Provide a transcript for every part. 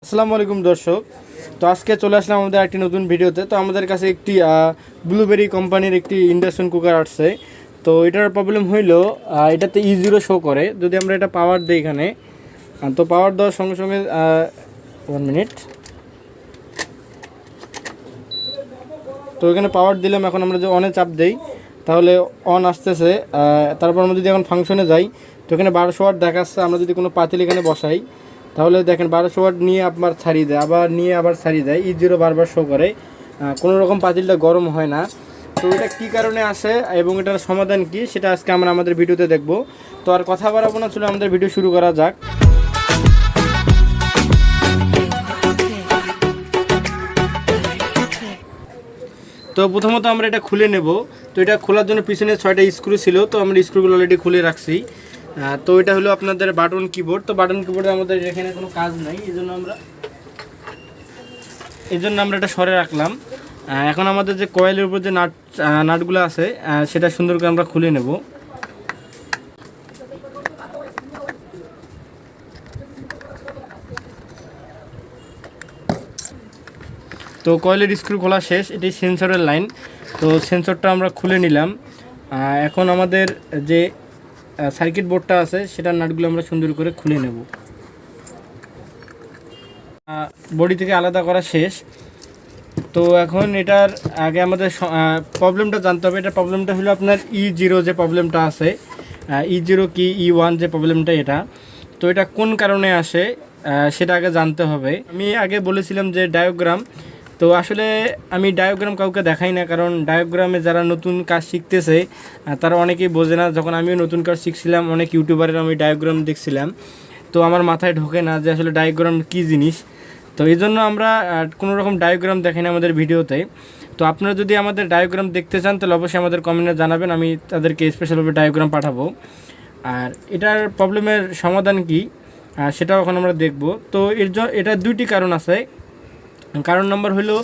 আসসালামু আলাইকুম দর্শক। তো আজকে চলে আসলাম আমাদের একটি নতুন ভিডিওতে। তো আমাদের কাছে একটি ব্লুবেরি কোম্পানির একটি ইন্ডাকশন কুকার আসছে। তো এটার প্রবলেম হইলো এটাতে E0 শো করে। যদি আমরা এটা পাওয়ার দিই এখানে, তো পাওয়ার দেওয়ার সঙ্গে সঙ্গে 1 মিনিট। তো এখানে পাওয়ার দিলাম। এখন আমরা যে অনে চাপ দেই তাহলে অন আসতেছে। তারপর আমরা যদি এখন ফাংশনে যাই তো এখানে 1200 ওয়াট দেখাচ্ছে। আমরা যদি কোনো পাতিল এখানে বসাই তাহলে দেখেন 1200 ওয়াট নিয়ে আপনার ছাড়িয়ে দেয়, আবার নিয়ে আবার ছাড়িয়ে দেয়, E0 বারবার শো করে। কোনো রকম পাতিলটা গরম হয় না। তো এটা কী কারণে আসে এবং এটার সমাধান কি সেটা আজকে আমরা আমাদের ভিডিওতে দেখব। তো আর কথা বাড়াবো না, চলে আমাদের ভিডিও শুরু করা যাক। তো প্রথমত আমরা এটা খুলে নেব। তো এটা খোলার জন্য পিছনে 6টা স্ক্রু ছিল, তো আমরা স্ক্রুগুলো অলরেডি খুলে রাখছি। তো এটা হলো আপনাদের বাটন কিবোর্ড। তো বাটন কিবোর্ডে আমাদের এখানে কোনো কাজ নাই, এই জন্য আমরা এটা সরে রাখলাম। এখন আমাদের যে কয়েলের উপর যে নাটগুলো আছে সেটা সুন্দর করে আমরা খুলে নেব। তো কয়েলের স্ক্রু খোলা শেষ। এটি সেন্সরের লাইন। তো সেন্সরটা আমরা খুলে নিলাম। এখন আমাদের যে সার্কিট বোর্ডটা আছে সেটার নাটগুলো আমরা সুন্দর করে খুলে নেব। বডি থেকে আলাদা করা শেষ। তো এখন এটার আগে আমাদের প্রবলেমটা জানতে হবে। এটার প্রবলেমটা হলো আপনার E0 যে প্রবলেমটা আছে, E0 কি E1 যে প্রবলেমটা, এটা তো এটা কোন কারণে আসে সেটা আগে জানতে হবে। আমি আগে বলেছিলাম যে ডায়োগ্রাম, তো আসলে আমি ডায়োগ্রাম কাউকে দেখাই না, কারণ ডায়োগ্রামে যারা নতুন কাজ শিখতেছে তারা অনেকেই বোঝে না। যখন আমিও নতুন কাজ শিখছিলাম অনেক ইউটিউবারের আমি ডায়োগ্রাম দেখছিলাম, তো আমার মাথায় ঢোকে না যে আসলে ডায়োগ্রাম কী জিনিস। তো এই জন্য আমরা কোনো রকম ডায়োগ্রাম দেখি না আমাদের ভিডিওতে। তো আপনারা যদি আমাদের ডায়োগ্রাম দেখতে চান তাহলে অবশ্যই আমাদের কমেন্টে জানাবেন, আমি তাদেরকে স্পেশালভাবে ডায়োগ্রাম পাঠাবো। আর এটার প্রবলেমের সমাধান কি সেটাও এখন আমরা দেখব। তো এটার দুইটি কারণ আছে। কারণ নম্বর হলো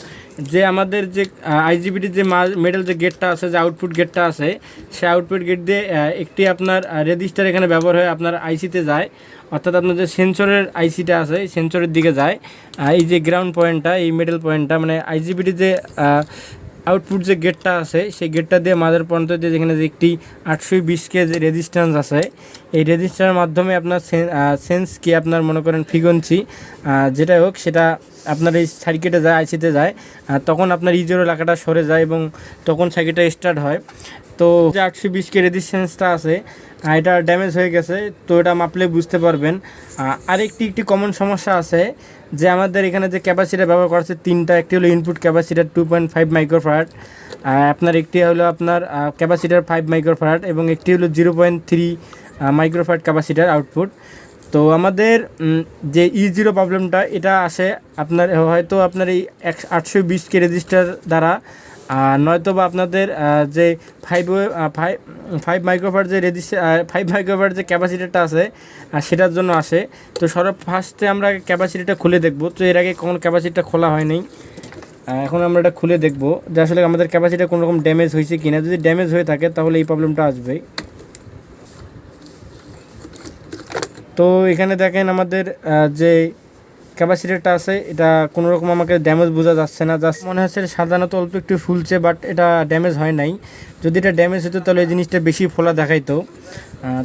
যে আমাদের যে আইজিবিটির যে মেটাল যে গেটটা আছে, যে আউটপুট গেটটা আছে, সেই আউটপুট গেট দিয়ে একটি আপনার রেজিস্টার এখানে ব্যবহার হয়ে আপনার আইসিতে যায়, অর্থাৎ আপনার যে সেন্সরের আইসিটা আছে সেন্সরের দিকে যায়। এই যে গ্রাউন্ড পয়েন্টটা, এই মেটাল পয়েন্টটা মানে আইজিবিটির যে আউটপুট যে গেটটা আছে সেই গেটটা দিয়ে মাদার পয়েন্ট দিয়ে যেখানে যে একটি 820K যে রেজিস্ট্যান্স আছে, এই রেজিস্টারের মাধ্যমে আপনার সেন্স কি আপনার মনে করেন ফ্রিকোয়েন্সি যেটাই হোক সেটা আপনার এই সার্কিটে যায়, আইসিতে যায়, তখন আপনার E0 এলাকাটা সরে যায় এবং তখন সার্কিটটা স্টার্ট হয়। তো যে 820K রেজিস্ট্যান্সটা আছে এটা ড্যামেজ হয়ে গেছে। তো এটা মাপলে বুঝতে পারবেন। একটি কমন সমস্যা আছে যে আমাদের এখানে যে ক্যাপাসিটার ব্যবহার করা আছে তিনটা, একটি হলো ইনপুট ক্যাপাসিটার 2.5 মাইক্রোফ্যারাড, আপনার একটি হলো আপনার ক্যাপাসিটার 5 মাইক্রোফ্যারাড এবং একটি হলো 0.3 মাইক্রোফ্যারাড ক্যাপাসিটার আউটপুট। তো আমাদের যে E0 প্রবলেমটা এটা আসে আপনার হয়তো আপনার এই 820K রেজিস্টার দ্বারা, নয়তো বা আপনাদের যে 5 মাইক্রোফ্যারাড যে রেজিস্টার 5 মাইক্রোফ্যারাড যে ক্যাপাসিটারটা আছে সেটার জন্য আসে। তো ফার্স্টে আমরা ক্যাপাসিটিটা খুলে দেখব। তো এর আগে কোনো ক্যাপাসিটিটা খোলা হয়নি, এখন আমরা এটা খুলে দেখব যে আসলে আমাদের ক্যাপাসিটিটা কোনো রকম ড্যামেজ হয়েছে কিনা। যদি ড্যামেজ হয়ে থাকে তাহলে এই প্রবলেমটা আসবে। তো এখানে দেখেন আমাদের যে ক্যাপাসিটারটা আছে এটা কোনো রকম আমাকে ড্যামেজ বোঝা যাচ্ছে না, জাস্ট মনে হচ্ছে সাধারণত অল্প একটু ফুলছে, বাট এটা ড্যামেজ হয় নাই। যদি এটা ড্যামেজ হতো তাহলে এই জিনিসটা বেশি ফোলা দেখাইতো।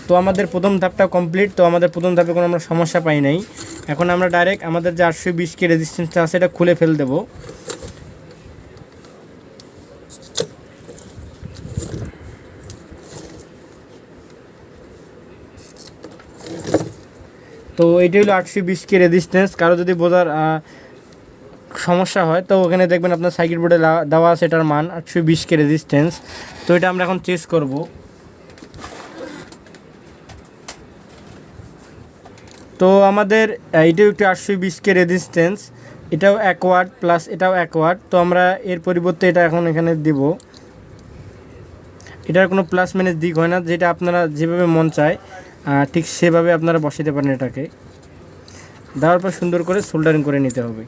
তো আমাদের প্রথম ধাপটা কমপ্লিট। তো আমাদের প্রথম ধাপে কোনো আমরা সমস্যা পাই নাই। এখন আমরা ডাইরেক্ট আমাদের যে 820K রেজিস্ট্যান্সটা আছে এটা খুলে ফেল দেবো। তো এইটা হলো 820K রেজিস্ট্যান্স। কারো যদি বোঝার সমস্যা হয় তো ওখানে দেখবেন আপনার সার্কিট বোর্ডে দেওয়া আছে এটার মান 820K রেজিস্ট্যান্স। তো এটা আমরা এখন চেস করব। তো আমাদের এইটাও একটু 820K রেজিস্ট্যান্স, এটাও 1 ওয়াট প্লাস এটাও 1 ওয়াট। তো আমরা এর পরিবর্তে এটা এখন এখানে দিব। এটার কোনো প্লাস মাইনাস দিক হয় না, যেটা আপনারা যেভাবে মন চায় ঠিক সেভাবে আপনারা বসাতে পারেন। এটাকে দেওয়ার পর সুন্দর করে সোল্ডারিং করে নিতে হবে।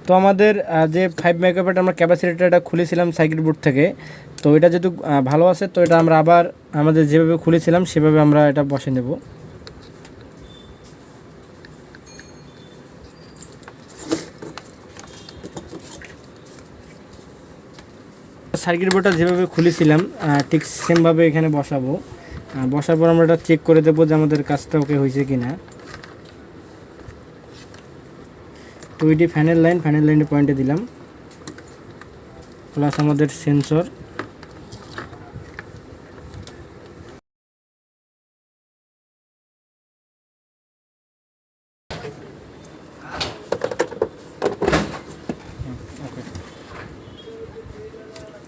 তো আমাদের যে 5 মেগাওয়াট আমরা ক্যাপাসিটরটা খুলেছিলাম সার্কিট বোর্ড থেকে, তো এটা যেহেতু ভালো আছে, তো এটা আমরা আবার আমাদের যেভাবে খুলেছিলাম সেভাবে আমরা এটা বসে নেব। সার্কিট বোর্ডটা যেভাবে খুলেছিলাম ঠিক সেমভাবে এখানে বসাবো। বসার পর আমরা এটা চেক করে দেবো যে আমাদের কাজটা ওকে হয়েছে কিনা। তো এটি ফ্যানের লাইনের পয়েন্টে দিলাম, প্লাস আমাদের সেন্সর।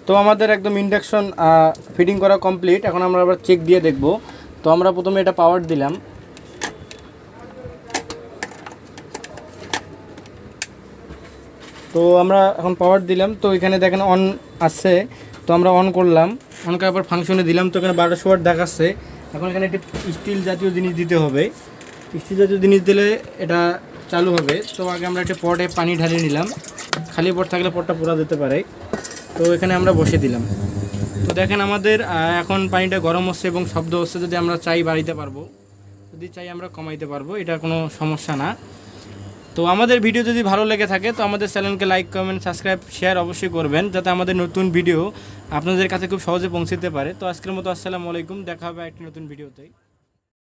তো আমাদের একদম ইন্ডাকশন ফিটিং করা কমপ্লিট। এখন আমরা আবার চেক দিয়ে দেখব। তো আমরা প্রথমে এটা পাওয়ার দিলাম, তো আমরা এখন পাওয়ার দিলাম, তো এখানে দেখেন অন আছে, তো আমরা অন করলাম, অন করার পর ফাংশনে দিলাম, তো এখানে 1200 ওয়াট দেখাচ্ছে। এখন এখানে একটি স্টিল জাতীয় জিনিস দিতে হবে, স্টিল জাতীয় জিনিস দিলে এটা চালু হবে। তো আগে আমরা একটা পটে পানি ঢালিয়ে নিলাম, খালি পট থাকলে পটটা পোড়া যেতে পারে। তো এখানে আমরা বসে দিলাম। তো দেখেন আমাদের এখন পানিটা গরম হচ্ছে এবং শব্দ হচ্ছে। যদি আমরা চাই বাড়িতে পারবো, যদি চাই আমরা কমাইতে পারবো, এটা কোনো সমস্যা না। তো আমাদের ভিডিও যদি ভালো লেগে থাকে তো আমাদের চ্যানেলকে লাইক, কমেন্ট, সাবস্ক্রাইব, শেয়ার অবশ্যই করবেন, যাতে আমাদের নতুন ভিডিও আপনাদের কাছে খুব সহজে পৌঁছতে পারে। তো আজকের মতো আসসালামু আলাইকুম, দেখা হবে একটি নতুন ভিডিওতে।